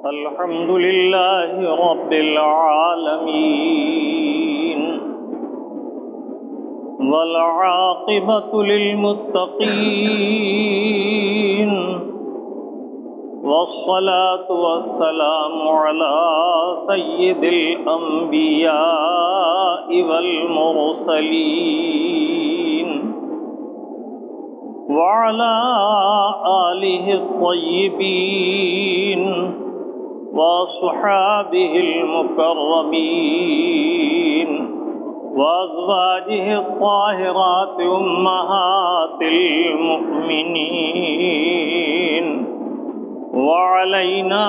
الحمد لله رب العالمين والعاقبة للمتقين والصلاة والسلام على سيد الأنبياء والمرسلين وعلى آله الطيبين وأصحابه المكرمين وأزواجه الطاهرات أمهات المؤمنين وعلينا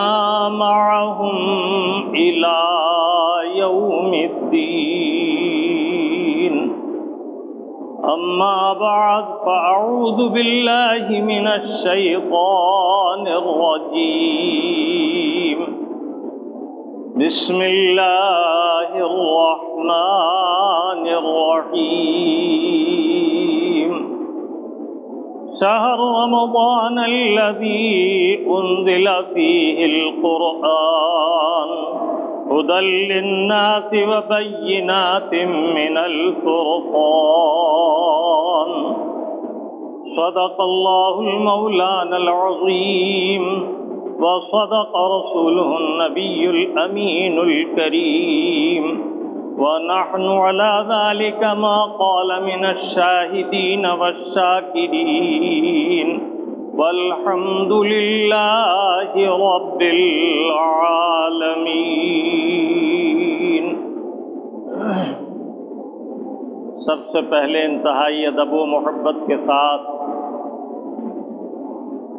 معهم إلى يوم الدين. أما بعد فأعوذ بالله من الشيطان الرجيم. بسم الله الرحمن الرحيم. شهر رمضان الذي أنزل فيه القرآن هدى للناس وبينات من الفرقان. صدق الله المولانا العظيم وصدق رسوله النبي الأمين الكريم ونحن على ذلك ما قال من الشاهدين والشاكرين والحمد لله رب العالمین. سب سے پہلے انتہائی ادب و محبت کے ساتھ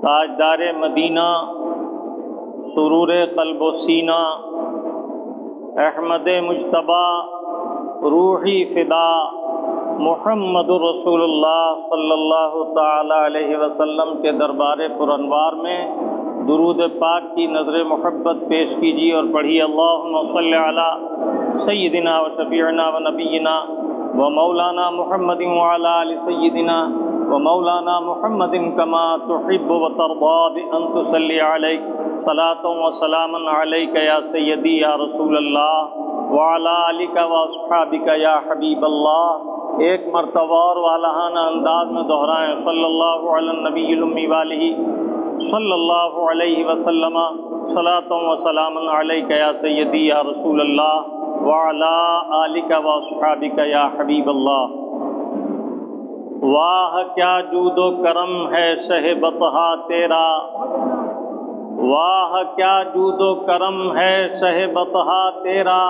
تاجدار مدینہ سرور قلب و سینہ احمد مجتبیٰ روحی فدا محمد رسول اللہ صلی اللہ تعالی علیہ وسلم کے دربار پرانوار میں درود پاک کی نظر محبت پیش کیجیے اور پڑھیے اللہم صلی علی سیدنا و شفیعنا و نبینا و مولانا محمد وعلی آل سیدنا و مولانا محمد کما تحب و ترضى بأن تصلی علیک صلاۃ و سلاما علیک یا سیدی یا رسول اللہ وعلی آلک و اصحابک یا حبیب اللہ. ایک مرتبہ اور والہانہ انداز میں دہرائیں صلی اللہ علی النبی الامی والہ صلی اللہ علیہ وسلم صلاۃ و سلام علیک یا سیدی یا رسول اللہ وعلی آلک و اصحابک یا حبیب اللہ. واہ کیا جود و کرم ہے شہ بطحا تیرا، واہ کیا جود و کرم ہے شہ بطحا تیرا،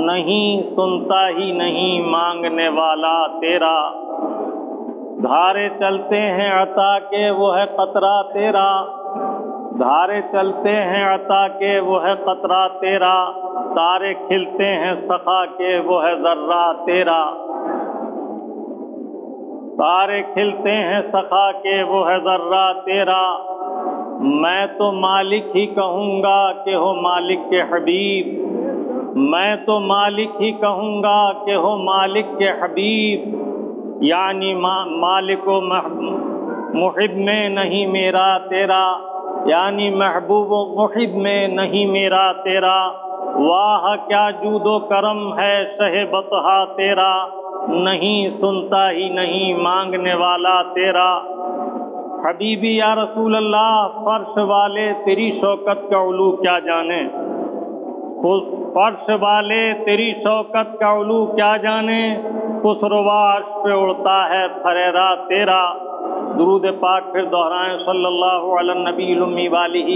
نہیں سنتا ہی نہیں مانگنے والا تیرا. دھارے چلتے ہیں عطا کے وہ ہے قطرہ تیرا، دھارے چلتے ہیں عطا کے وہ ہے قطرہ تیرا، تارے کھلتے ہیں سخا کے وہ ہے ذرہ تیرا، تارے کھلتے ہیں سخا کے وہ ہے ذرہ تیرا. میں تو مالک ہی کہوں گا کہ ہو مالک کے حبیب، میں تو مالک ہی کہوں گا کہ ہو مالک کے حبیب، یعنی مالک و محب میں نہیں میرا تیرا، یعنی محبوب و محب میں نہیں میرا تیرا. واہ کیا جود و کرم ہے شہ بطحا تیرا، نہیں سنتا ہی نہیں مانگنے والا تیرا. حبیبی یا رسول اللہ فرش والے تیری شوکت کا علو کیا جانے، فرش والے تیری شوکت کا علو کیا جانے، خسرواش پہ اڑتا ہے پھریرا تیرا. درود پاک پھر دہرائیں صلی اللہ علی النبی الامی والہ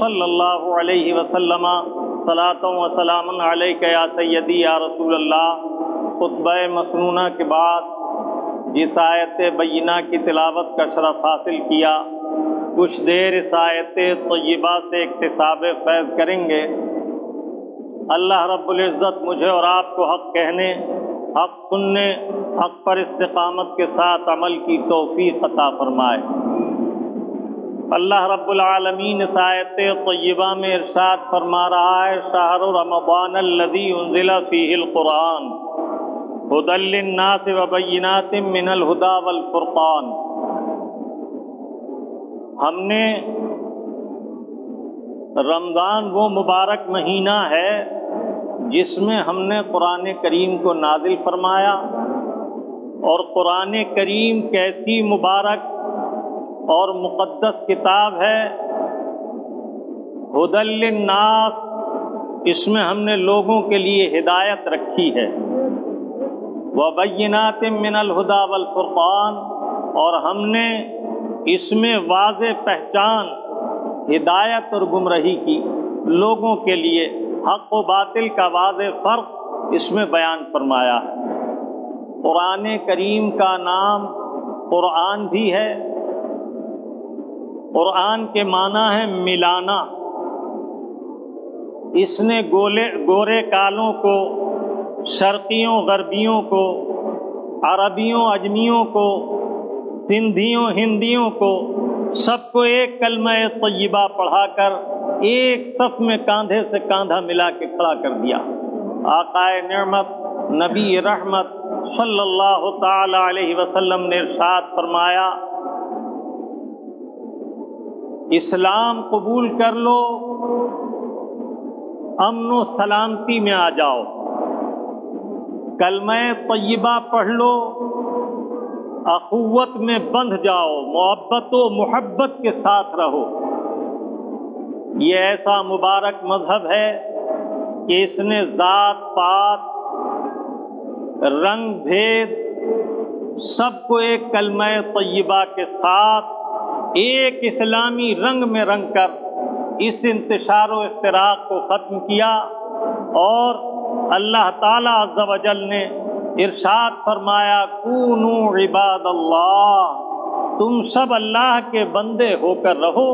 صلی اللہ علیہ وسلم صلاۃ و سلام علیک یا سیدی یا رسول اللہ. خطبہ مسنونہ کے بعد جس آیت بینہ کی تلاوت کا شرف حاصل کیا، کچھ دیر اس آیت طیبہ سے اکتساب فیض کریں گے. اللہ رب العزت مجھے اور آپ کو حق کہنے، حق سننے، حق پر استقامت کے ساتھ عمل کی توفیق عطا فرمائے. اللہ رب العالمین اس آیت طیبہ میں ارشاد فرما رہا ہے شہر رمضان الذی انزل فیہ القرآن هدى للناس وبينات من الهدى والفرقان. ہم نے رمضان وہ مبارک مہینہ ہے جس میں ہم نے قرآن کریم کو نازل فرمایا، اور قرآن کریم کیسی مبارک اور مقدس کتاب ہے، ھدی للناس، اس میں ہم نے لوگوں کے لیے ہدایت رکھی ہے، وبینات من الہدی والفرقان، اور ہم نے اس میں واضح پہچان، ہدایت اور گمراہی کی لوگوں کے لیے، حق و باطل کا واضح فرق اس میں بیان فرمایا ہے۔ قرآن کریم کا نام قرآن بھی ہے۔ قرآن کے معنی ہے ملانا۔ اس نے گورے کالوں کو، شرقیوں غربیوں کو، عربیوں عجمیوں کو، سندھیوں ہندیوں کو، سب کو ایک کلمہ طیبہ پڑھا کر ایک صف میں کاندھے سے کاندھا ملا کے کھڑا کر دیا۔ آقائے نعمت نبی رحمت صلی اللہ تعالی علیہ وسلم نے ارشاد فرمایا، اسلام قبول کر لو، امن و سلامتی میں آ جاؤ، کلمہ طیبہ پڑھ لو، اخوت میں بندھ جاؤ، محبت و محبت کے ساتھ رہو۔ یہ ایسا مبارک مذہب ہے کہ اس نے ذات پات، رنگ بھید سب کو ایک کلمہ طیبہ کے ساتھ ایک اسلامی رنگ میں رنگ کر اس انتشار و افتراق کو ختم کیا، اور اللہ تعالیٰ عز و جل نے ارشاد فرمایا، کونوا عباد اللہ، تم سب اللہ کے بندے ہو کر رہو،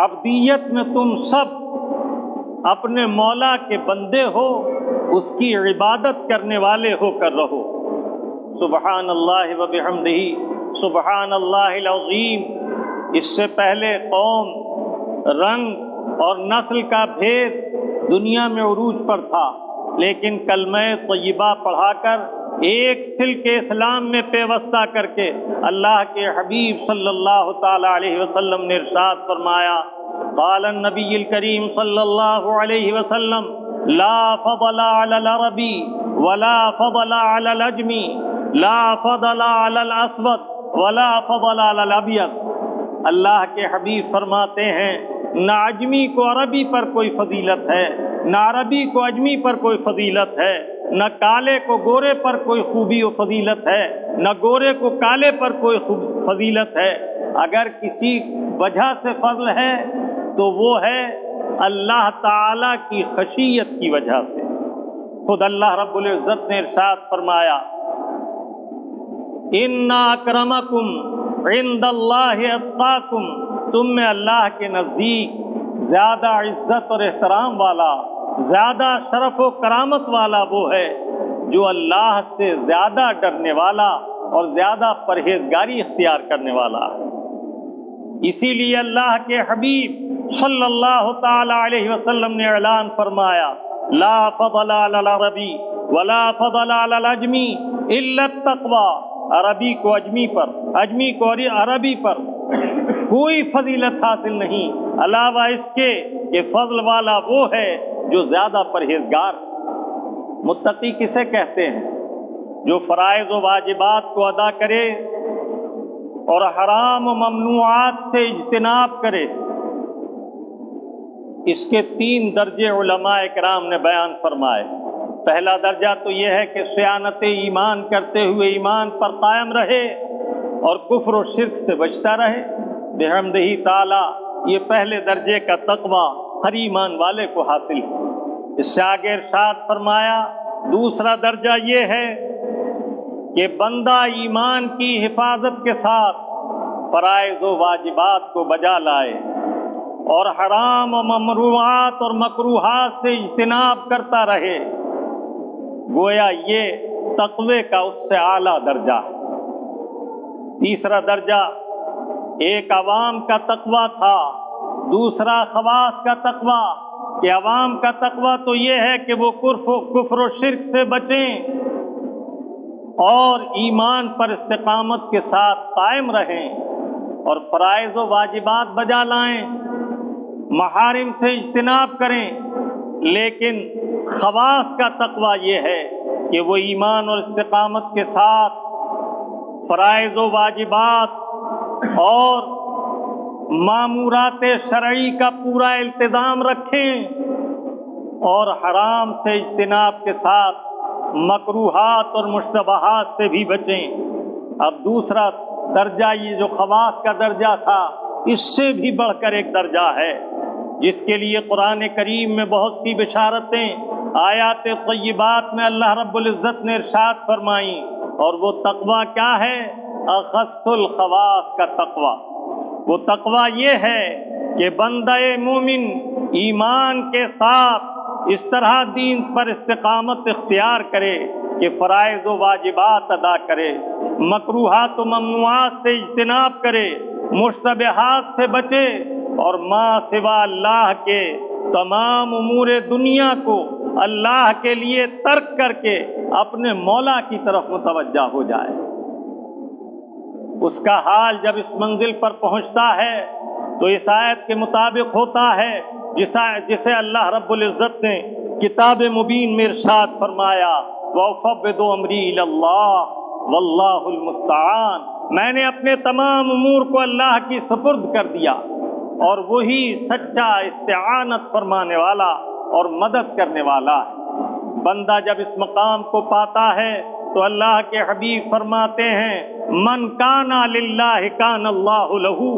عبدیت میں تم سب اپنے مولا کے بندے ہو، اس کی عبادت کرنے والے ہو کر رہو۔ سبحان اللہ و بحمدہ، سبحان اللہ العظیم۔ اس سے پہلے قوم، رنگ اور نسل کا بھید دنیا میں عروج پر تھا، لیکن کلمہ طیبہ پڑھا کر ایک سلک اسلام میں پیوستہ کر کے اللہ کے حبیب صلی اللہ تعالی علیہ وسلم نے ارشاد فرمایا، قال النبی الکریم صلی اللہ علیہ وسلم، لا فضل علی العربی ولا فضل علی العجمی، لا فضل علی الاسود ولا فضل علی الابیض۔ اللہ کے حبیب فرماتے ہیں، نہ عجمی کو عربی پر کوئی فضیلت ہے، نہ عربی کو عجمی پر کوئی فضیلت ہے، نہ کالے کو گورے پر کوئی خوبی و فضیلت ہے، نہ گورے کو کالے پر کوئی فضیلت ہے۔ اگر کسی وجہ سے فضل ہے تو وہ ہے اللہ تعالی کی خشیت کی وجہ سے۔ خود اللہ رب العزت نے ارشاد فرمایا، ان اکرمکم عند اللہ اتقاکم، تم میں اللہ کے نزدیک زیادہ عزت اور احترام والا، زیادہ شرف و کرامت والا وہ ہے جو اللہ سے زیادہ ڈرنے والا اور زیادہ پرہیزگاری اختیار کرنے والا ہے۔ اسی لیے اللہ کے حبیب صلی اللہ تعالی علیہ وسلم نے اعلان فرمایا، لا فضل علی العربی ولا فضل علی العجمی الا التقوی، عربی کو اجمی پر، اجمی کو عربی پر کوئی فضیلت حاصل نہیں علاوہ اس کے کہ فضل والا وہ ہے جو زیادہ پرہیزگار۔ متقی کسے کہتے ہیں؟ جو فرائض و واجبات کو ادا کرے اور حرام و ممنوعات سے اجتناب کرے۔ اس کے 3 درجے علماء کرام نے بیان فرمائے۔ پہلا درجہ تو یہ ہے کہ صیانت ایمان کرتے ہوئے ایمان پر قائم رہے اور کفر و شرک سے بچتا رہے بحمدہ تعالی۔ یہ پہلے درجے کا تقوی ہر ایمان والے کو حاصل ہے۔ اس سے آگے ارشاد فرمایا، دوسرا درجہ یہ ہے کہ بندہ ایمان کی حفاظت کے ساتھ فرائض و واجبات کو بجا لائے اور حرام و ممنوعات اور مکروہات سے اجتناب کرتا رہے، گویا یہ تقوی کا اس سے اعلیٰ درجہ ہے۔ تیسرا درجہ ایک عوام کا تقوی تھا، دوسرا خواص کا تقوی، کہ عوام کا تقوی تو یہ ہے کہ وہ کفر و شرک سے بچیں اور ایمان پر استقامت کے ساتھ قائم رہیں اور فرائض و واجبات بجا لائیں۔ محارم سے اجتناب کریں، لیکن خواص کا تقویٰ یہ ہے کہ وہ ایمان اور استقامت کے ساتھ فرائض و واجبات اور مامورات شرعی کا پورا التزام رکھیں اور حرام سے اجتناب کے ساتھ مکروہات اور مشتبہات سے بھی بچیں۔ اب دوسرا درجہ، یہ جو خواص کا درجہ تھا، اس سے بھی بڑھ کر ایک درجہ ہے جس کے لیے قرآن کریم میں بہت سی بشارتیں آیات طیبات میں اللہ رب العزت نے ارشاد فرمائیں، اور وہ تقویٰ کیا ہے؟ اخص الخواص کا تقویٰ۔ وہ تقویٰ یہ ہے کہ بندہ مومن ایمان کے ساتھ اس طرح دین پر استقامت اختیار کرے کہ فرائض و واجبات ادا کرے، مکروہات و ممنوعات سے اجتناب کرے، مشتبہات سے بچے، اور ما سوا اللہ کے تمام امور دنیا کو اللہ کے لیے ترک کر کے اپنے مولا کی طرف متوجہ ہو جائے۔ اس کا حال جب اس منزل پر پہنچتا ہے تو اس آیت کے مطابق ہوتا ہے جسے اللہ رب العزت نے کتاب مبین میں ارشاد فرمایا، وَأُفَوِّضُ أَمْرِي إِلَى اللَّهِ وَاللَّهُ الْمُسْتَعَانُ، میں نے اپنے تمام امور کو اللہ کی سپرد کر دیا، اور وہی سچا استعانت فرمانے والا اور مدد کرنے والا ہے۔ بندہ جب اس مقام کو پاتا ہے تو اللہ کے حبیب فرماتے ہیں، من کانا للہ کان اللہ لہو،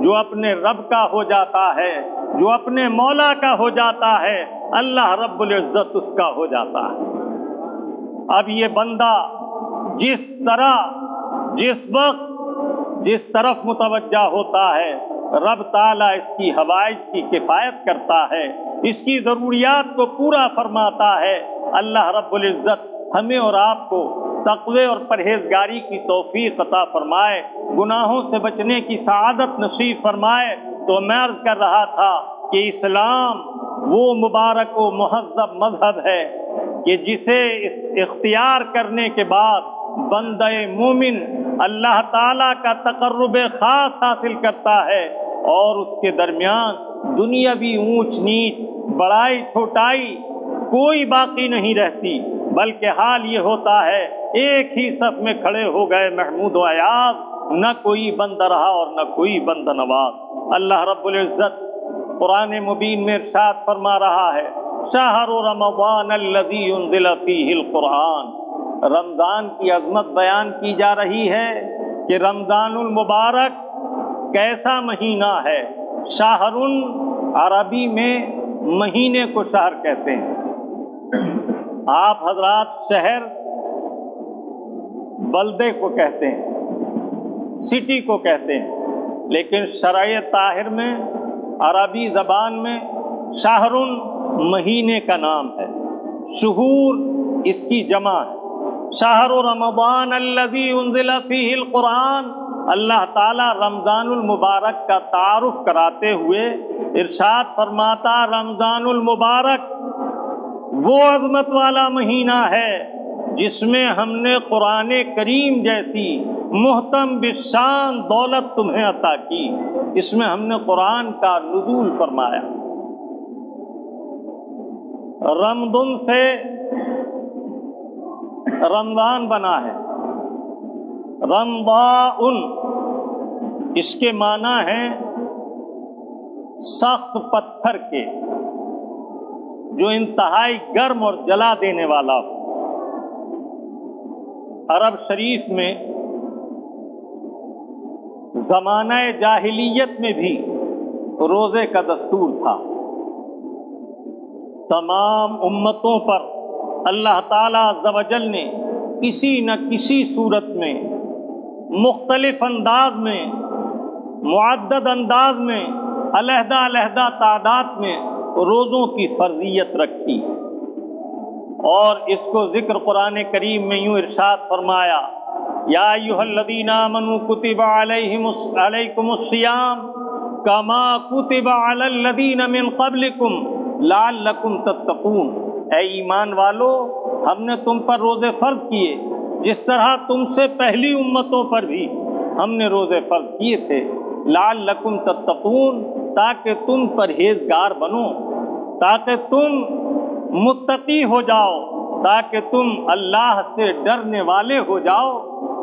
جو اپنے رب کا ہو جاتا ہے، جو اپنے مولا کا ہو جاتا ہے، اللہ رب العزت اس کا ہو جاتا ہے۔ اب یہ بندہ جس طرح، جس وقت، جس طرف متوجہ ہوتا ہے، رب تعالیٰ اس کی حوائج کی کفایت کرتا ہے، اس کی ضروریات کو پورا فرماتا ہے۔ اللہ رب العزت ہمیں اور آپ کو تقوی اور پرہیزگاری کی توفیق عطا فرمائے، گناہوں سے بچنے کی سعادت نصیب فرمائے۔ تو میں عرض کر رہا تھا کہ اسلام وہ مبارک و مہذب مذہب ہے کہ جسے اختیار کرنے کے بعد بندہ مومن اللہ تعالیٰ کا تقرب خاص حاصل کرتا ہے، اور اس کے درمیان دنیاوی اونچ نیچ، بڑائی چھوٹائی کوئی باقی نہیں رہتی، بلکہ حال یہ ہوتا ہے ایک ہی صف میں کھڑے ہو گئے محمود و ایاز، نہ کوئی بندہ رہا اور نہ کوئی بندہ نواز۔ اللہ رب العزت قرآن مبین میں ارشاد فرما رہا ہے، شہر رمضان الذی انزل فیہ القرآن، رمضان کی عظمت بیان کی جا رہی ہے کہ رمضان المبارک کیسا مہینہ ہے۔ شہر عربی میں مہینے کو شہر کہتے ہیں۔ آپ حضرات شہر بلدے کو کہتے ہیں، سٹی کو کہتے ہیں، لیکن شرع طاہر میں، عربی زبان میں شہر مہینے کا نام ہے، شہور اس کی جمع ہے۔ شہر رمضان الذی انزل فیہ القرآن، اللہ تعالیٰ رمضان المبارک کا تعارف کراتے ہوئے ارشاد فرماتا، رمضان المبارک وہ عظمت والا مہینہ ہے جس میں ہم نے قرآن کریم جیسی محتم بالشان دولت تمہیں عطا کی، اس میں ہم نے قرآن کا نزول فرمایا۔ رمضان سے رمضان بنا ہے، رمضان اس کے معنی ہیں سخت پتھر کے، جو انتہائی گرم اور جلا دینے والا ہو۔ عرب شریف میں زمانہ جاہلیت میں بھی روزے کا دستور تھا۔ تمام امتوں پر اللہ تعالیٰ عز و جل نے کسی نہ کسی صورت میں، مختلف انداز میں، معدد انداز میں، علیحدہ علیحدہ تعداد میں روزوں کی فرضیت رکھی، اور اس کو ذکر قرآن کریم میں یوں ارشاد فرمایا، یا ایھا الذین آمنوا کتب علیکم الصیام کما کتب علی الذین من قبلکم لعلکم تتقون، اے ایمان والو، ہم نے تم پر روزے فرض کیے جس طرح تم سے پہلی امتوں پر بھی ہم نے روزے فرض کیے تھے، لعلکم تتقون، تاکہ تم پرہیزگار بنو، تاکہ تم متقی ہو جاؤ، تاکہ تم اللہ سے ڈرنے والے ہو جاؤ،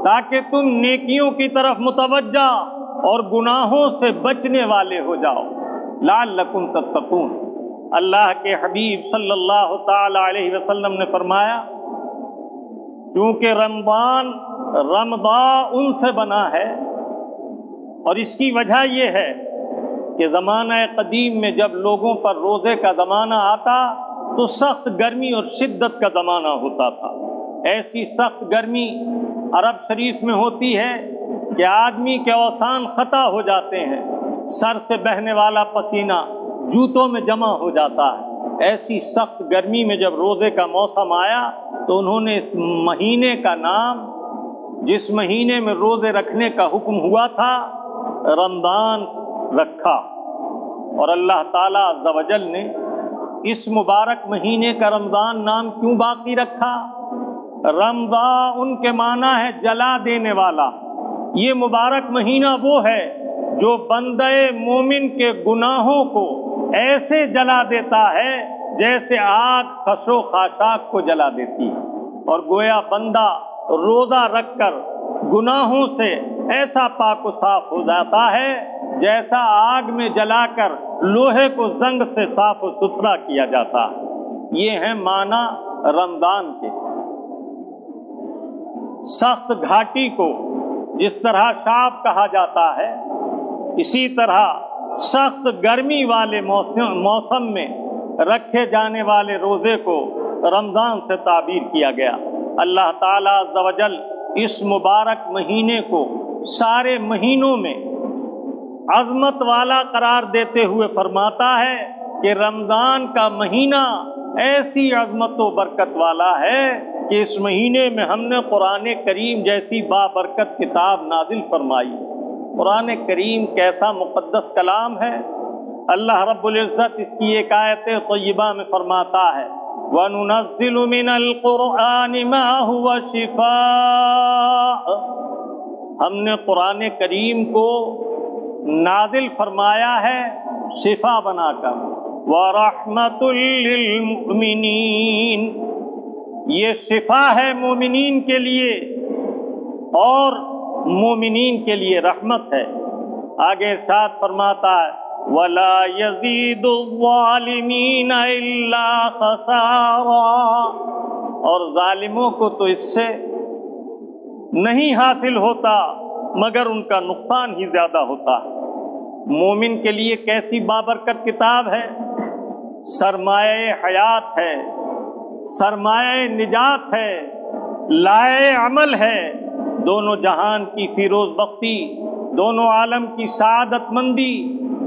تاکہ تم نیکیوں کی طرف متوجہ اور گناہوں سے بچنے والے ہو جاؤ، لعلکم تتقون۔ اللہ کے حبیب صلی اللہ تعالی علیہ وسلم نے فرمایا کیونکہ رمضان ان سے بنا ہے، اور اس کی وجہ یہ ہے کہ زمانہ قدیم میں جب لوگوں پر روزے کا زمانہ آتا تو سخت گرمی اور شدت کا زمانہ ہوتا تھا۔ ایسی سخت گرمی عرب شریف میں ہوتی ہے کہ آدمی کے اوسان خطا ہو جاتے ہیں، سر سے بہنے والا پسینہ جوتوں میں جمع ہو جاتا ہے۔ ایسی سخت گرمی میں جب روزے کا موسم آیا تو انہوں نے اس مہینے کا نام، جس مہینے میں روزے رکھنے کا حکم ہوا تھا، رمضان رکھا۔ اور اللہ تعالیٰ عز و جل نے اس مبارک مہینے کا رمضان نام کیوں باقی رکھا؟ رمضان ان کے معنی ہے جلا دینے والا۔ یہ مبارک مہینہ وہ ہے جو بندہ مومن کے گناہوں کو ایسے جلا دیتا ہے جیسے آگ خس و خاشاک کو جلا دیتی ہے، اور گویا بندہ روزہ رکھ کر گناہوں سے ایسا پاک و صاف ہو جاتا ہے جیسا آگ میں جلا کر لوہے کو زنگ سے صاف و ستھرا کیا جاتا ہے۔ یہ ہے معنی رمضان کے۔ سخت گھاٹی کو جس طرح شاب کہا جاتا ہے، اسی طرح سخت گرمی والے موسم میں رکھے جانے والے روزے کو رمضان سے تعبیر کیا گیا۔ اللہ تعالیٰ عز و جل اس مبارک مہینے کو سارے مہینوں میں عظمت والا قرار دیتے ہوئے فرماتا ہے کہ رمضان کا مہینہ ایسی عظمت و برکت والا ہے کہ اس مہینے میں ہم نے قرآن کریم جیسی بابرکت کتاب نازل فرمائی۔ قرآن کریم کیسا مقدس کلام ہے۔ اللہ رب العزت اس کی ایک آیت طیبہ میں فرماتا ہے وَنُنَزِّلُ مِنَ الْقُرْآنِ مَا هُوَ شِفَاءٌ، ہم نے قرآن کریم کو نازل فرمایا ہے شفا بنا کر، وَرَحْمَةٌ لِّلْمُؤْمِنِينَ، یہ شفا ہے مومنین کے لیے اور مومنین کے لیے رحمت ہے۔ آگے ارشاد فرماتا ہے وَلَا يَزِيدُ الظَّالِمِينَ إِلَّا خَسَارًا، اور ظالموں کو تو اس سے نہیں حاصل ہوتا مگر ان کا نقصان ہی زیادہ ہوتا ہے۔ مومن کے لیے کیسی بابرکت کتاب ہے، سرمایہ حیات ہے، سرمایہ نجات ہے، لائے عمل ہے، دونوں جہان کی فیروز بختی، دونوں عالم کی سعادت مندی،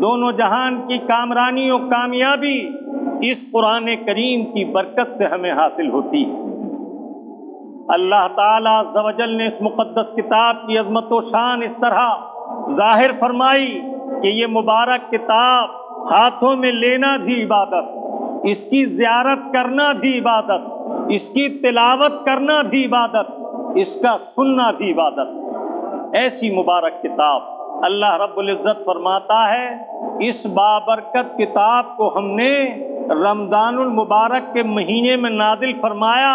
دونوں جہان کی کامرانی و کامیابی اس قرآن کریم کی برکت سے ہمیں حاصل ہوتی ہے۔ اللہ تعالیٰ عز و جل نے اس مقدس کتاب کی عظمت و شان اس طرح ظاہر فرمائی کہ یہ مبارک کتاب ہاتھوں میں لینا بھی عبادت، اس کی زیارت کرنا بھی عبادت، اس کی تلاوت کرنا بھی عبادت، اس کا سننا بھی عبادت۔ ایسی مبارک کتاب اللہ رب العزت فرماتا ہے اس بابرکت کتاب کو ہم نے رمضان المبارک کے مہینے میں نازل فرمایا۔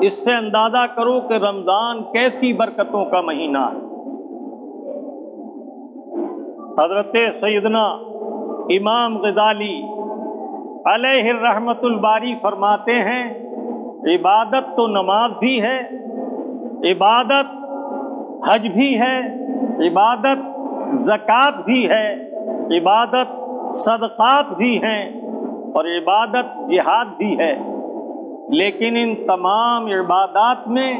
اس سے اندازہ کرو کہ رمضان کیسی برکتوں کا مہینہ ہے۔ حضرت سیدنا امام غزالی علیہ الرحمت الباری فرماتے ہیں عبادت تو نماز بھی ہے، عبادت حج بھی ہے، عبادت زکوٰۃ بھی ہے، عبادت صدقات بھی ہیں، اور عبادت جہاد بھی ہے، لیکن ان تمام عبادات میں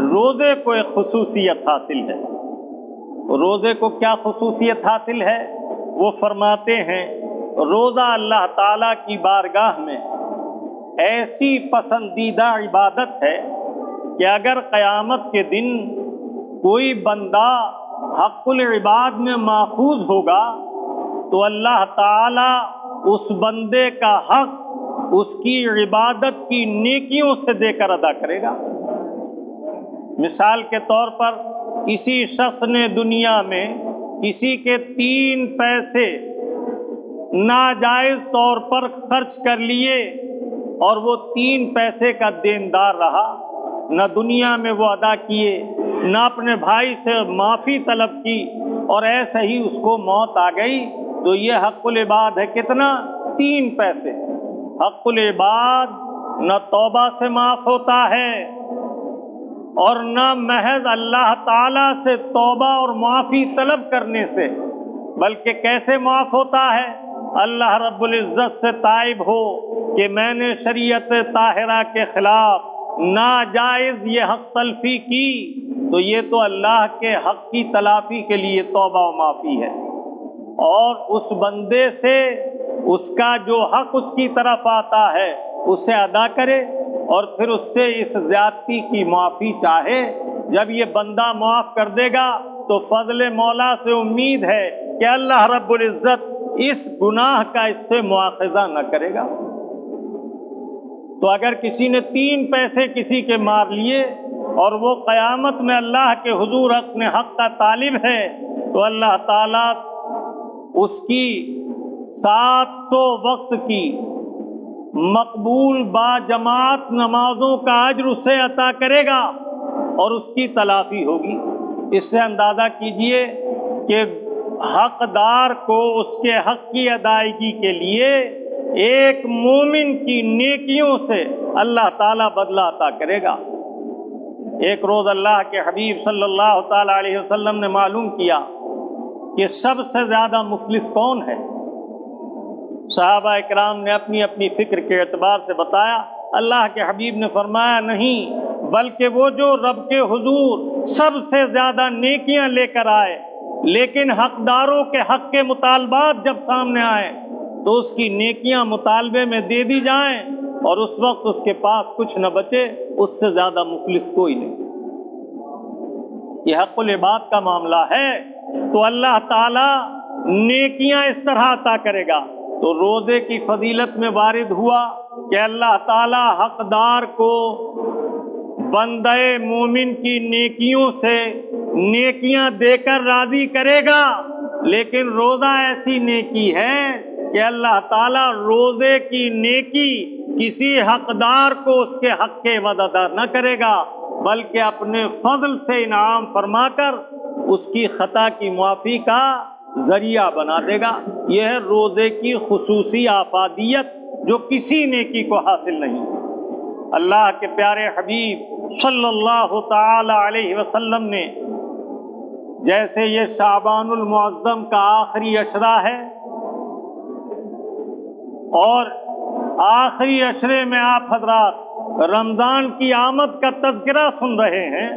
روزے کو ایک خصوصیت حاصل ہے۔ روزے کو کیا خصوصیت حاصل ہے؟ وہ فرماتے ہیں روزہ اللہ تعالیٰ کی بارگاہ میں ایسی پسندیدہ عبادت ہے کہ اگر قیامت کے دن کوئی بندہ حق العباد میں ماخوذ ہوگا تو اللہ تعالیٰ اس بندے کا حق اس کی عبادت کی نیکیوں سے دے کر ادا کرے گا۔ مثال کے طور پر کسی شخص نے دنیا میں کسی کے 3 پیسے ناجائز طور پر خرچ کر لیے اور وہ 3 پیسے کا دیندار رہا، نہ دنیا میں وہ ادا کیے، نہ اپنے بھائی سے معافی طلب کی، اور ایسے ہی اس کو موت آ گئی، تو یہ حق العباد ہے کتنا؟ 3 پیسے۔ حق العباد نہ توبہ سے معاف ہوتا ہے اور نہ محض اللہ تعالیٰ سے توبہ اور معافی طلب کرنے سے، بلکہ کیسے معاف ہوتا ہے؟ اللہ رب العزت سے تائب ہو کہ میں نے شریعت طاہرہ کے خلاف ناجائز یہ حق تلفی کی، تو یہ تو اللہ کے حق کی تلافی کے لیے توبہ و معافی ہے، اور اس بندے سے اس کا جو حق اس کی طرف آتا ہے اسے ادا کرے، اور پھر اس سے اس زیادتی کی معافی چاہے۔ جب یہ بندہ معاف کر دے گا تو فضل مولا سے امید ہے کہ اللہ رب العزت اس گناہ کا اس سے مواخذہ نہ کرے گا۔ تو اگر کسی نے 3 پیسے کسی کے مار لیے اور وہ قیامت میں اللہ کے حضور اپنے حق کا طالب ہے، تو اللہ تعالیٰ اس کی 700 وقت کی مقبول با جماعت نمازوں کا اجر اسے عطا کرے گا اور اس کی تلافی ہوگی۔ اس سے اندازہ کیجئے کہ حقدار کو اس کے حق کی ادائیگی کے لیے ایک مومن کی نیکیوں سے اللہ تعالیٰ بدلہ عطا کرے گا۔ ایک روز اللہ کے حبیب صلی اللہ تعالیٰ علیہ وسلم نے معلوم کیا کہ سب سے زیادہ مفلس کون ہے؟ صحابہ اکرام نے اپنی اپنی فکر کے اعتبار سے بتایا۔ اللہ کے حبیب نے فرمایا نہیں، بلکہ وہ جو رب کے حضور سب سے زیادہ نیکیاں لے کر آئے، لیکن حقداروں کے حق کے مطالبات جب سامنے آئیں تو اس کی نیکیاں مطالبے میں دے دی جائیں اور اس وقت اس کے پاس کچھ نہ بچے، اس سے زیادہ مفلس کوئی نہیں۔ یہ حق العباد کا معاملہ ہے، تو اللہ تعالیٰ نیکیاں اس طرح عطا کرے گا۔ تو روزے کی فضیلت میں وارد ہوا کہ اللہ تعالیٰ حقدار کو بندہ مومن کی نیکیوں سے نیکیاں دے کر راضی کرے گا، لیکن روزہ ایسی نیکی ہے کہ اللہ تعالیٰ روزے کی نیکی کسی حقدار کو اس کے حق کے عوض ادا نہ کرے گا، بلکہ اپنے فضل سے انعام فرما کر اس کی خطا کی معافی کا ذریعہ بنا دے گا۔ یہ ہے روزے کی خصوصی آفادیت جو کسی نیکی کو حاصل نہیں۔ اللہ کے پیارے حبیب صلی اللہ تعالی علیہ وسلم نے جیسے یہ شعبان المعظم کا آخری عشرہ ہے اور آخری عشرے میں آپ حضرات رمضان کی آمد کا تذکرہ سن رہے ہیں،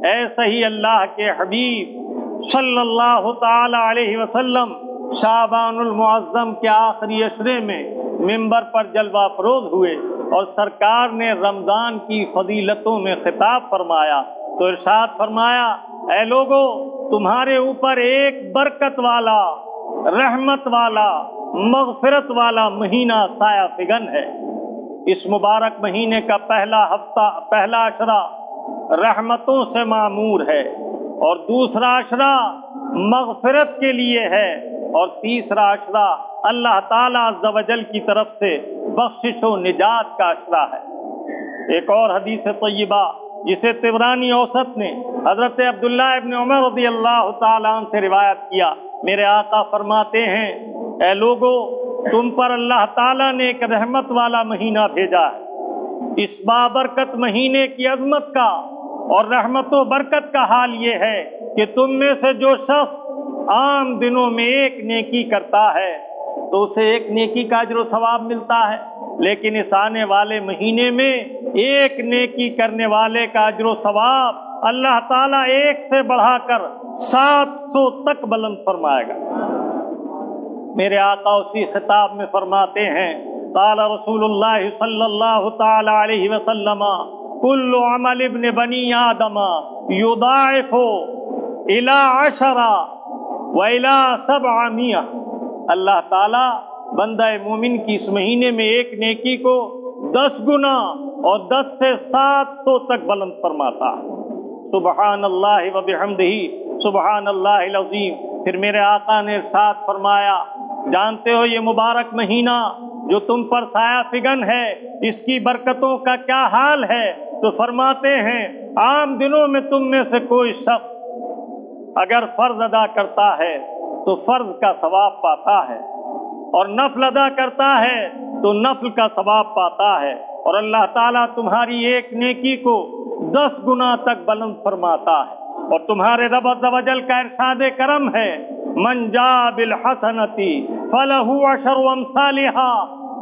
ایسے ہی اللہ کے حبیب صلی اللہ تعالی علیہ وسلم شعبان المعظم کے آخری عشرے میں منبر پر جلوہ افروز ہوئے اور سرکار نے رمضان کی فضیلتوں میں خطاب فرمایا تو ارشاد فرمایا، اے لوگو، تمہارے اوپر ایک برکت والا، رحمت والا، مغفرت والا مہینہ سایہ فگن ہے۔ اس مبارک مہینے کا پہلا عشرہ رحمتوں سے معمور ہے اور دوسرا عشرہ مغفرت کے لیے ہے اور تیسرا عشرہ اللہ تعالیٰ عز و جل کی طرف سے بخشش و نجات کا عشرہ ہے۔ ایک اور حدیث طیبہ جسے طبرانی اوسط نے حضرت عبداللہ ابن عمر رضی اللہ تعالیٰ عنہ سے روایت کیا، میرے آقا فرماتے ہیں، اے لوگو، تم پر اللہ تعالیٰ نے ایک رحمت والا مہینہ بھیجا ہے۔ اس بابرکت مہینے کی عظمت کا اور رحمت و برکت کا حال یہ ہے کہ تم میں سے جو شخص عام دنوں میں ایک نیکی کرتا ہے تو اسے ایک نیکی کا اجر و ثواب ملتا ہے، لیکن اس آنے والے مہینے میں ایک نیکی کرنے والے کا اجر و ثواب اللہ تعالیٰ ایک سے بڑھا کر 700 تک بلند فرمائے گا۔ میرے آقا اسی خطاب میں فرماتے ہیں، قال رسول اللہ صلی اللہ تعالی علیہ وسلم، کل عمل ابن بنی آدم یضاعف الی 10 و الی 700۔ اللہ تعالیٰ بندہ مومن کی اس مہینے میں ایک نیکی کو 10 گنا اور 10 سے 700 تک بلند فرماتا۔ سبحان اللہ و بحمدہ سبحان اللہ العظیم۔ پھر میرے آقا نے ارشاد فرمایا، جانتے ہو یہ مبارک مہینہ جو تم پر سایہ فگن ہے اس کی برکتوں کا کیا حال ہے؟ تو فرماتے ہیں عام دنوں میں تم میں سے کوئی شخص اگر فرض ادا کرتا ہے تو فرض کا ثواب پاتا ہے، اور نفل ادا کرتا ہے تو نفل کا ثواب پاتا ہے، اور اللہ تعالیٰ تمہاری ایک نیکی کو 10 گنا تک بلند فرماتا ہے۔ اور تمہارے رب عز و جل کا ارشاد کرم ہے من جاء بالحسنتی فلہ عشر امثالہا،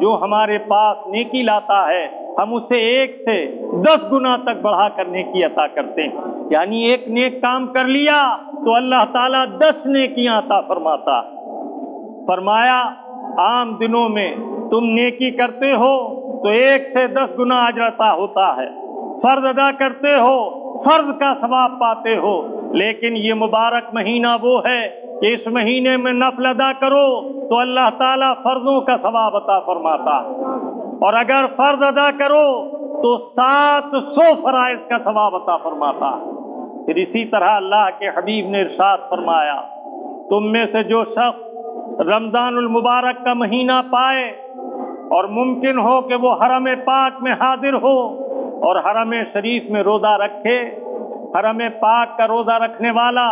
جو ہمارے پاس نیکی لاتا ہے ہم اسے 1 سے 10 گنا تک بڑھا کر نیکی عطا کرتے ہیں۔ یعنی ایک نیک کام کر لیا تو اللہ تعالیٰ 10 نیکیاں عطا فرماتا۔ فرمایا عام دنوں میں تم نیکی کرتے ہو تو 1 سے 10 گنا اجر عطا ہوتا ہے، فرض ادا کرتے ہو فرض کا ثواب پاتے ہو، لیکن یہ مبارک مہینہ وہ ہے کہ اس مہینے میں نفل ادا کرو تو اللہ تعالیٰ فرضوں کا ثواب عطا فرماتا ہے، اور اگر فرض ادا کرو تو 700 فرائض کا ثواب عطا فرماتا ہے۔ پھر اسی طرح اللہ کے حبیب نے ارشاد فرمایا تم میں سے جو شخص رمضان المبارک کا مہینہ پائے اور ممکن ہو کہ وہ حرم پاک میں حاضر ہو اور حرم شریف میں روزہ رکھے، حرم پاک کا روزہ رکھنے والا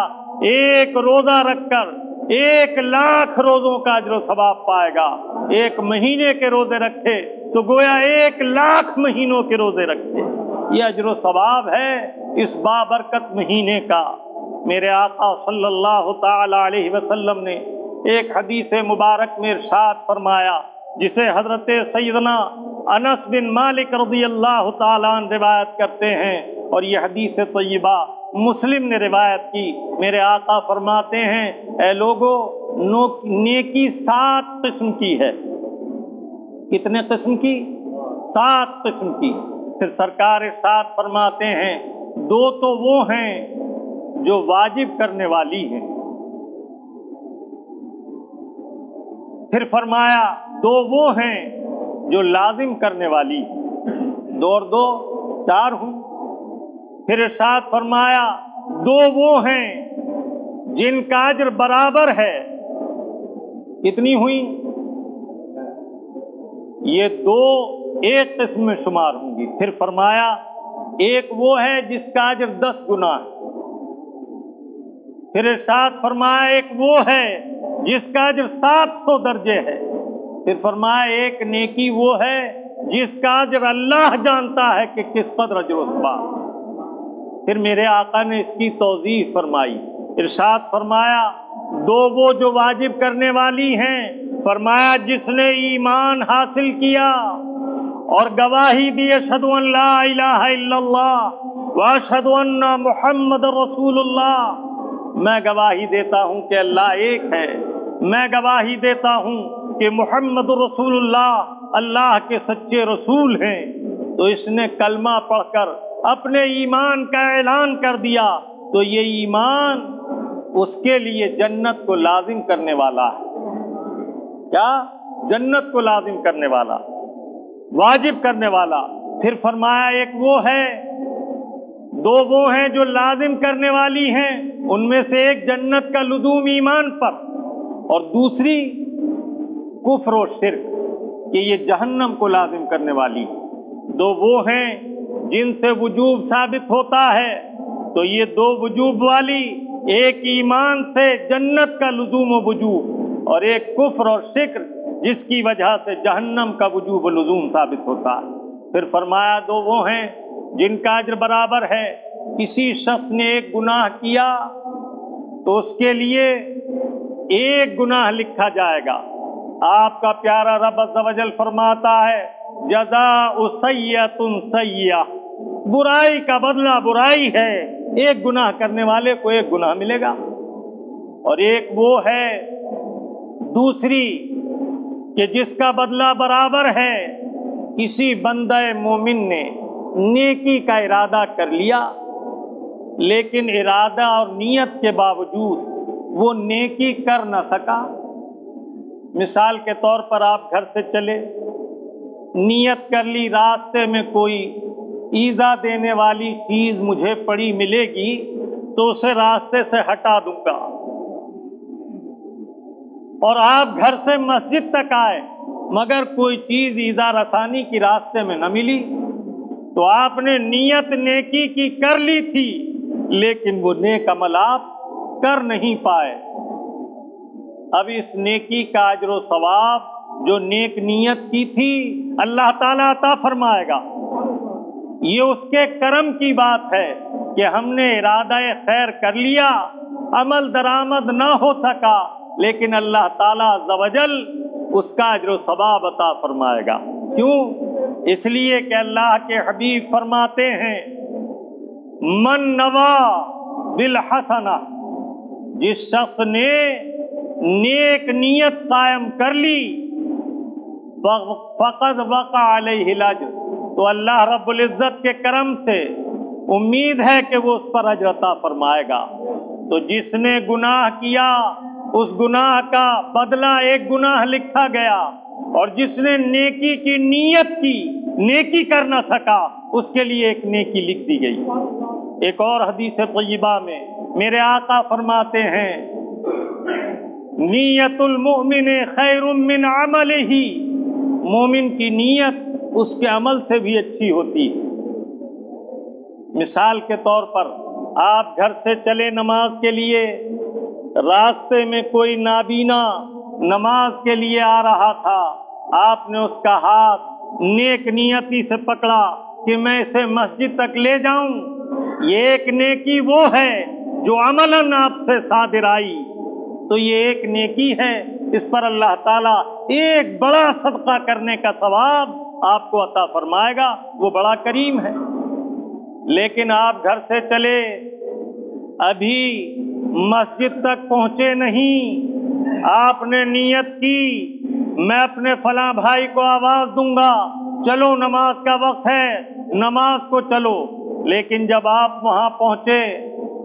1 روزہ رکھ کر 1,00,000 روزوں کا اجر و ثواب پائے گا۔ 1 مہینے کے روزے رکھے تو گویا 1,00,000 مہینوں کے روزے رکھے۔ یہ اجر و ثواب ہے اس بابرکت مہینے کا۔ میرے آقا صلی اللہ تعالی علیہ وسلم نے ایک حدیث مبارک میں ارشاد فرمایا جسے حضرت سیدنا انس بن مالک رضی اللہ تعالیٰ عنہ روایت کرتے ہیں، اور یہ حدیث طیبہ مسلم نے روایت کی۔ میرے آقا فرماتے ہیں اے لوگو نیکی 7 قسم کی ہے۔ کتنے قسم کی؟ 7 قسم کی۔ پھر سرکار ارشاد فرماتے ہیں 2 تو وہ ہیں جو واجب کرنے والی ہیں، پھر فرمایا 2 وہ ہیں جو لازم کرنے والی ہیں، 2 اور 2 4 ہوں۔ پھر ارشاد فرمایا 2 وہ ہیں جن کا اجر برابر ہے، کتنی ہوئی؟ یہ 2 ایک قسم میں شمار ہوں گی۔ پھر فرمایا 1 وہ ہے جس کا اجر 10 گنا ہے۔ پھر ارشاد فرمایا 1 وہ ہے جس کا اجر 700 درجے ہے۔ پھر فرمایا 1 نیکی وہ ہے جس کا اجر اللہ جانتا ہے کہ کس قدر اجر و ثواب۔ پھر میرے آقا نے اس کی توضیح فرمائی، ارشاد فرمایا 2 وہ جو واجب کرنے والی ہیں، فرمایا جس نے ایمان حاصل کیا اور گواہی دی اشہد ان لا الہ الا اللہ واشہد ان محمد رسول اللہ، میں گواہی دیتا ہوں کہ اللہ ایک ہے، میں گواہی دیتا ہوں کہ محمد رسول اللہ اللہ کے سچے رسول ہیں، تو اس نے کلمہ پڑھ کر اپنے ایمان کا اعلان کر دیا تو یہ ایمان اس کے لیے جنت کو لازم کرنے والا ہے۔ کیا؟ جنت کو لازم کرنے والا، واجب کرنے والا۔ پھر فرمایا 1 وہ ہے، 2 وہ ہیں جو لازم کرنے والی ہیں، ان میں سے 1 جنت کا لزوم ایمان پر، اور دوسری کفر و شرک کہ یہ جہنم کو لازم کرنے والی۔ 2 وہ ہیں جن سے وجوب ثابت ہوتا ہے، تو یہ 2 وجوب والی، 1 ایمان سے جنت کا لزوم و وجوب، اور 1 کفر اور شرک جس کی وجہ سے جہنم کا وجوب و لزوم ثابت ہوتا ہے۔ پھر فرمایا 2 وہ ہیں جن کا اجر برابر ہے۔ کسی شخص نے 1 گناہ کیا تو اس کے لیے 1 گناہ لکھا جائے گا۔ آپ کا پیارا رب عز و جل فرماتا ہے جزاء سیئۃ سیئہ، برائی کا بدلہ برائی ہے، 1 گناہ کرنے والے کو 1 گناہ ملے گا۔ اور 1 وہ ہے دوسری کہ جس کا بدلہ برابر ہے، کسی بندہ مومن نے نیکی کا ارادہ کر لیا لیکن ارادہ اور نیت کے باوجود وہ نیکی کر نہ سکا۔ مثال کے طور پر آپ گھر سے چلے، نیت کر لی راستے میں کوئی ایذا دینے والی چیز مجھے پڑی ملے گی تو اسے راستے سے ہٹا دوں گا، اور آپ گھر سے مسجد تک آئے مگر کوئی چیز ایذا رسانی کی راستے میں نہ ملی، تو آپ نے نیت نیکی کی کر لی تھی لیکن وہ نیک عمل آپ کر نہیں پائے۔ اب اس نیکی کا اجر و ثواب جو نیک نیت کی تھی اللہ تعالیٰ عطا فرمائے گا۔ یہ اس کے کرم کی بات ہے کہ ہم نے ارادہ خیر کر لیا، عمل درآمد نہ ہو سکا، لیکن اللہ تعالیٰ عز و جل اس کا اجر و ثواب عطا فرمائے گا۔ کیوں؟ اس لیے کہ اللہ کے حبیب فرماتے ہیں من نوا بالحسنہ، جس شخص نے نیک نیت قائم کر لی فقد وقع علیہ الاجر، تو اللہ رب العزت کے کرم سے امید ہے کہ وہ اس پر اجر عطا فرمائے گا۔ تو جس نے گناہ کیا اس گناہ کا بدلہ ایک گناہ لکھا گیا، اور جس نے نیکی کی نیت کی نیکی کر نہ سکا اس کے لیے ایک نیکی لکھ دی گئی۔ ایک اور حدیث طیبہ میں میرے آقا فرماتے ہیں نیت المؤمن خیر من عملہ، مومن کی نیت اس کے عمل سے بھی اچھی ہوتی ہے۔ مثال کے طور پر آپ گھر سے چلے نماز کے لیے، راستے میں کوئی نابینا نماز کے لیے آ رہا تھا، آپ نے اس کا ہاتھ نیک نیتی سے پکڑا کہ میں اسے مسجد تک لے جاؤں، یہ ایک نیکی وہ ہے جو عملاً آپ سے صادر آئی، تو یہ ایک نیکی ہے، اس پر اللہ تعالیٰ ایک بڑا صدقہ کرنے کا ثواب آپ کو عطا فرمائے گا، وہ بڑا کریم ہے۔ لیکن آپ گھر سے چلے، ابھی مسجد تک پہنچے نہیں، آپ نے نیت کی میں اپنے فلاں بھائی کو آواز دوں گا چلو نماز کا وقت ہے، نماز کو چلو، لیکن جب آپ وہاں پہنچے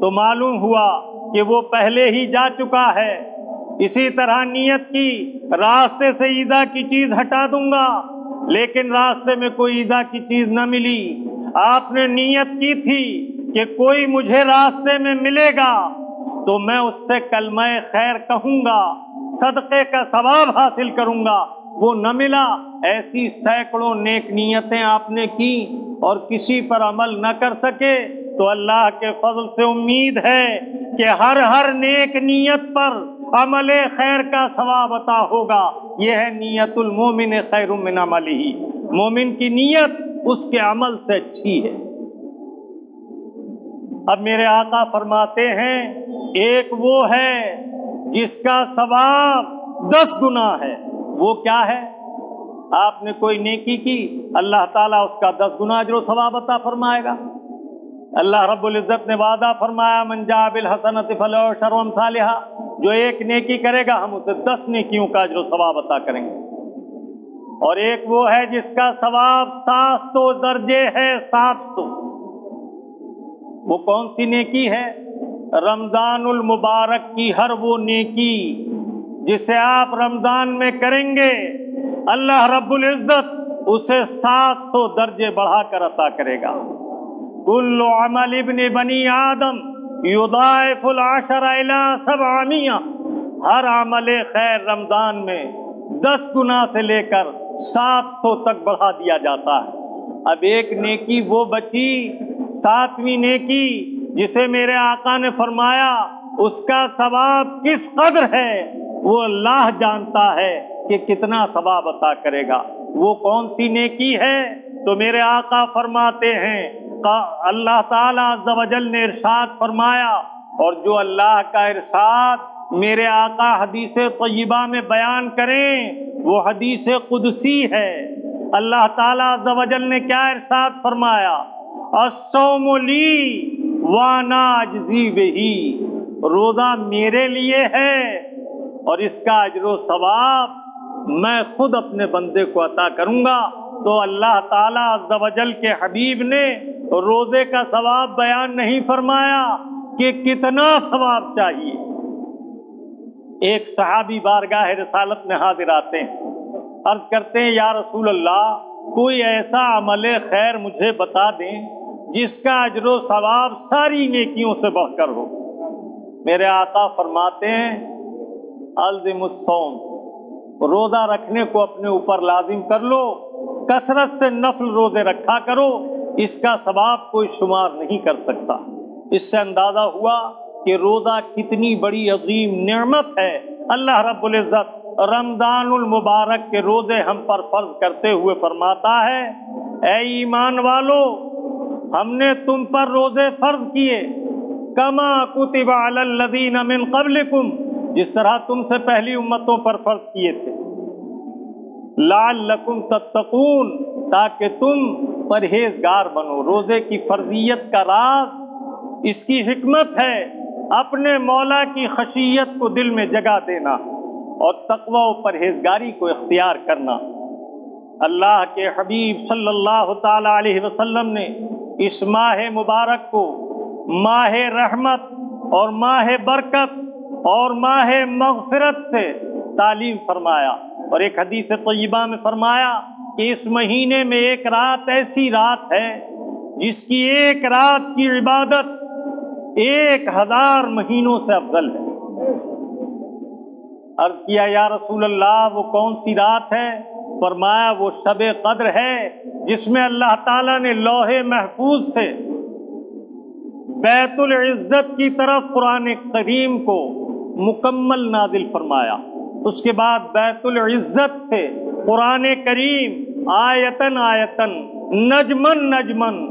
تو معلوم ہوا کہ وہ پہلے ہی جا چکا ہے۔ اسی طرح نیت کی راستے سے ایذا کی چیز ہٹا دوں گا، لیکن راستے میں کوئی ایذا کی چیز نہ ملی۔ آپ نے نیت کی تھی کہ کوئی مجھے راستے میں ملے گا تو میں اس سے کلمہ خیر کہوں گا، صدقے کا ثواب حاصل کروں گا، وہ نہ ملا۔ ایسی سینکڑوں نیک نیتیں آپ نے کی اور کسی پر عمل نہ کر سکے، تو اللہ کے فضل سے امید ہے کہ ہر نیک نیت پر عمل خیر کا ثواب عطا ہوگا۔ یہ ہے نیت المومن خیر من عملہ، مومن کی نیت اس کے عمل سے اچھی ہے۔ اب میرے آقا فرماتے ہیں ایک وہ ہے جس کا ثواب 10 گنا ہے۔ وہ کیا ہے؟ آپ نے کوئی نیکی کی، اللہ تعالیٰ اس کا 10 گنا اجر و ثواب عطا فرمائے گا۔ اللہ رب العزت نے وعدہ فرمایا من جاء بالحسنۃ فلہ عشر امثالھا، جو ایک نیکی کرے گا ہم اسے 10 نیکیوں کا اجر و ثواب عطا کریں گے۔ اور ایک وہ ہے جس کا ثواب 700 درجے ہے، 700۔ وہ کون سی نیکی ہے؟ رمضان المبارک کی ہر وہ نیکی جسے آپ رمضان میں کریں گے، اللہ رب العزت اسے 700 درجے بڑھا کر عطا کرے گا۔ کل عمل ابن بنی آدم یضاعف العشر الی 700، ہر عمل خیر رمضان میں 10 گنا سے لے کر 700 تک بڑھا دیا جاتا ہے۔ اب ایک نیکی وہ بچی، 7ویں نیکی، جسے میرے آقا نے فرمایا اس کا ثواب کس قدر ہے، وہ اللہ جانتا ہے کہ کتنا ثواب عطا کرے گا۔ وہ کون سی نیکی ہے؟ تو میرے آقا فرماتے ہیں اللہ تعالیٰ عز و جل نے ارشاد فرمایا، اور جو اللہ کا ارشاد میرے آقا حدیث طیبہ میں بیان کریں وہ حدیث قدسی ہے۔ اللہ تعالیٰ عز و جل نے کیا ارشاد فرمایا؟ الصوم لی وانا اجزی بہی، روزہ میرے لیے ہے اور اس کا اجر و ثواب میں خود اپنے بندے کو عطا کروں گا۔ تو اللہ تعالیٰ عز و جل کے حبیب نے روزے کا ثواب بیان نہیں فرمایا کہ کتنا ثواب چاہیے۔ ایک صحابی بارگاہ رسالت میں حاضر آتے ہیں، عرض کرتے ہیں یا رسول اللہ کوئی ایسا عمل خیر مجھے بتا دیں جس کا اجر و ثواب ساری نیکیوں سے بڑھ کر ہو۔ میرے آقا فرماتے ہیں الزم الصوم، روزہ رکھنے کو اپنے اوپر لازم کر لو، کثرت سے نفل روزے رکھا کرو، اس کا ثواب کوئی شمار نہیں کر سکتا۔ اس سے اندازہ ہوا کہ روزہ کتنی بڑی عظیم نعمت ہے۔ اللہ رب العزت رمضان المبارک کے روزے ہم پر فرض کرتے ہوئے فرماتا ہے، اے ایمان والو، ہم نے تم پر روزے فرض کیے، کما کتب علی الذین من قبلکم، جس طرح تم سے پہلی امتوں پر فرض کیے تھے، لعلکم تتقون، تاکہ تم پرہیزگار بنو۔ روزے کی فرضیت کا راز، اس کی حکمت ہے اپنے مولا کی خشیت کو دل میں جگہ دینا اور تقوی و پرہیزگاری کو اختیار کرنا۔ اللہ کے حبیب صلی اللہ تعالی علیہ وسلم نے اس ماہ مبارک کو ماہ رحمت اور ماہ برکت اور ماہ مغفرت سے تعلیم فرمایا، اور ایک حدیث طیبہ میں فرمایا کہ اس مہینے میں ایک رات ایسی رات ہے جس کی ایک رات کی عبادت 1000 مہینوں سے افضل ہے۔ عرض کیا یا رسول اللہ وہ کون سی رات ہے؟ فرمایا وہ شب قدر ہے جس میں اللہ تعالیٰ نے لوح محفوظ سے بیت العزت کی طرف قرآن کریم کو مکمل نازل فرمایا، اس کے بعد بیت العزت سے قرآن کریم آیتن آیتن نجمن نجمن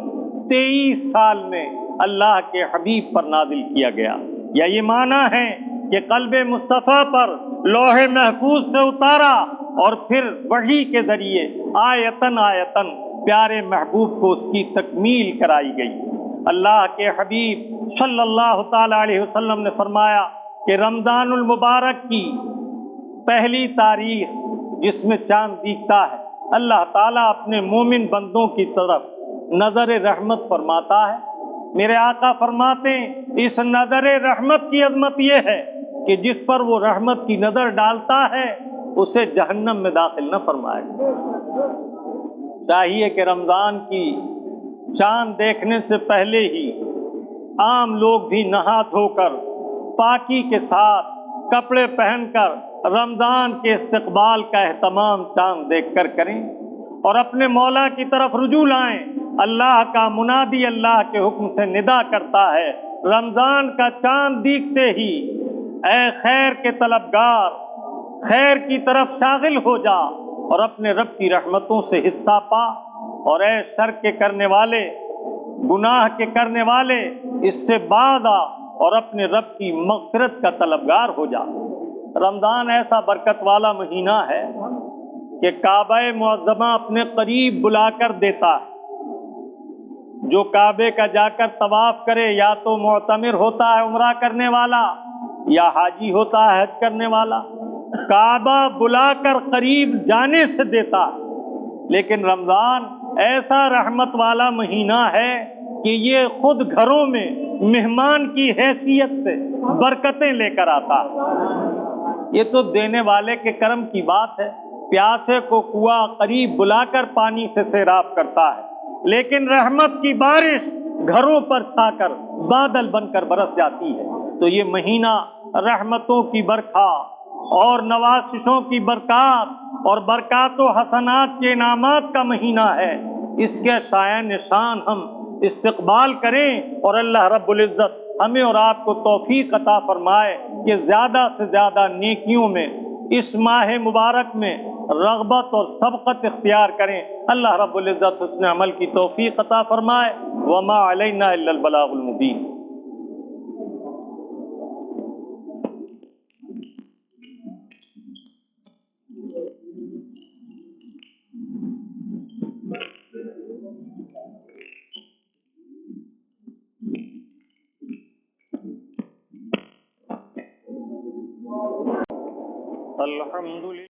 23 سال میں اللہ کے حبیب پر نازل کیا گیا۔ یا یہ معنی ہے کہ قلب مصطفیٰ پر لوح محفوظ سے اتارا اور پھر وحی کے ذریعے آیتن آیتن پیارے محبوب کو اس کی تکمیل کرائی گئی۔ اللہ کے حبیب صلی اللہ تعالی علیہ وسلم نے فرمایا کہ رمضان المبارک کی پہلی تاریخ جس میں چاند دیکھتا ہے، اللہ تعالیٰ اپنے مومن بندوں کی طرف نظر رحمت فرماتا ہے۔ میرے آقا فرماتے ہیں اس نظر رحمت کی عظمت یہ ہے کہ جس پر وہ رحمت کی نظر ڈالتا ہے اسے جہنم میں داخل نہ فرمائے۔ چاہیے کہ رمضان کی چاند دیکھنے سے پہلے ہی عام لوگ بھی نہا دھو کر پاکی کے ساتھ کپڑے پہن کر رمضان کے استقبال کا اہتمام چاند دیکھ کر کریں اور اپنے مولا کی طرف رجوع لائیں۔ اللہ کا منادی اللہ کے حکم سے ندا کرتا ہے، رمضان کا چاند دیکھتے ہی اے خیر کے طلبگار، خیر کی طرف شاغل ہو جا اور اپنے رب کی رحمتوں سے حصہ پا، اور اے شر کے کرنے والے، گناہ کے کرنے والے، اس سے باز آ اور اپنے رب کی مغفرت کا طلبگار ہو جا۔ رمضان ایسا برکت والا مہینہ ہے کہ کعبہ معظمہ اپنے قریب بلا کر دیتا ہے۔ جو کعبے کا جا کر طواف کرے یا تو معتمر ہوتا ہے عمرہ کرنے والا یا حاجی ہوتا ہے حج کرنے والا، کعبہ بلا کر قریب جانے سے دیتا ہے۔ لیکن رمضان ایسا رحمت والا مہینہ ہے کہ یہ خود گھروں میں مہمان کی حیثیت سے برکتیں لے کر آتا ہے۔ یہ تو دینے والے کے کرم کی بات ہے، پیاسے کو کنواں قریب بلا کر پانی سے سیراب کرتا ہے، لیکن رحمت کی بارش گھروں پر چھا کر بادل بن کر برس جاتی ہے۔ تو یہ مہینہ رحمتوں کی برکھا اور نوازشوں کی برکات اور برکات و حسنات کے انعامات کا مہینہ ہے۔ اس کے سایہ نشان ہم استقبال کریں اور اللہ رب العزت ہمیں اور آپ کو توفیق عطا فرمائے کہ زیادہ سے زیادہ نیکیوں میں اس ماہ مبارک میں رغبت اور سبقت اختیار کریں۔ اللہ رب العزت حسن عمل کی توفیق عطا فرمائے۔ وما علینا الا البلاغ المبین۔ الحمدللہ۔